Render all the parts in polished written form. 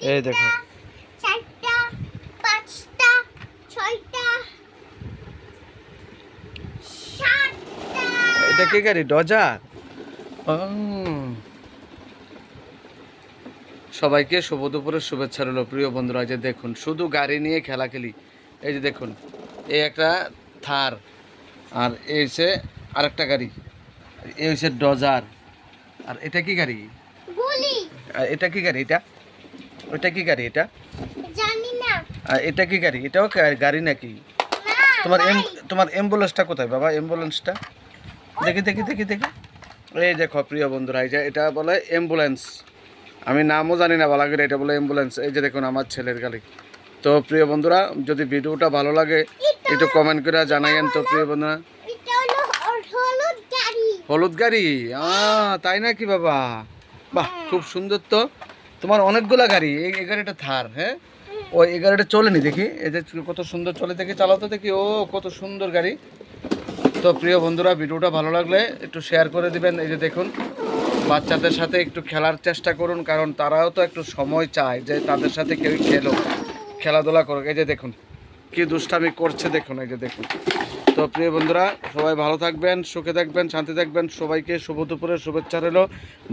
এই দেখো, 4টা 5টা 6টা 7টা। এটা কি গাড়ি? ডজার। সবাইকে শুভ দুপুরের শুভেচ্ছা রইল প্রিয় বন্ধুরা। যে দেখুন, শুধু গাড়ি নিয়ে খেলা খেলি। এই যে দেখুন, এই একটা থার, আর এই হচ্ছে আরেকটা গাড়ি, এই হচ্ছে ডজার। আর এটা কি গাড়ি? গুলি। আর এটা কি গাড়ি? এটা ওইটা কি গাড়ি? এটা জানি না। আর এটা কি গাড়ি? এটাও গাড়ি নাকি? না তোমার ভাই। তোমার অ্যাম্বুলেন্সটা কোথায় বাবা? অ্যাম্বুলেন্সটা দেখি দেখি দেখি দেখি। এই দেখো প্রিয় বন্ধুরা, এই যে এটা বলে অ্যাম্বুলেন্স। আমি নামও জানি না ভালো করে, এটা বলে অ্যাম্বুলেন্স। এই যে দেখুন আমার ছেলের গাড়ি। তো প্রিয় বন্ধুরা, যদি ভিডিওটা ভালো লাগে একটু কমেন্ট করে জানাইয়েন। তো প্রিয় বন্ধুরা, এটা হলো হলুদ গাড়ি। হলুদ গাড়ি, তাই নাকি বাবা? বাহ, খুব সুন্দর তো। তোমার অনেকগুলা গাড়ি। এই গাড়িটা থার, হ্যাঁ? ওই এই গাড়িটা চলেনি দেখি, এই যে কত সুন্দর চলে, দেখি চালাতে দেখি। ও কত সুন্দর গাড়ি। তো প্রিয় বন্ধুরা, ভিডিওটা ভালো লাগলে একটু শেয়ার করে দিবেন। এই যে দেখুন, বাচ্চাদের সাথে একটু খেলার চেষ্টা করুন, কারণ তারাও তো একটু সময় চায় যে তাদের সাথে কেউ খেলাধুলা করুক। এই যে দেখুন কি দুষ্টামি করছে, দেখুন, এই যে দেখুন। তো প্রিয় বন্ধুরা, সবাই ভালো থাকবেন, সুখে থাকবেন, শান্তি থাকবেন। সবাইকে শুভ দুপুরের শুভেচ্ছা রইল।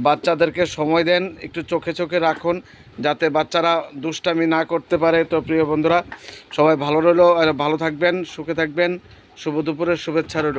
বাচ্চাদেরকে সময় দেন, একটু চোখে চোখে রাখুন যাতে বাচ্চারা দুষ্টামি না করতে পারে। তো প্রিয় বন্ধুরা, সবাই ভালো রইল, আর ভালো থাকবেন, সুখে থাকবেন। শুভ দুপুরের শুভেচ্ছা রইল।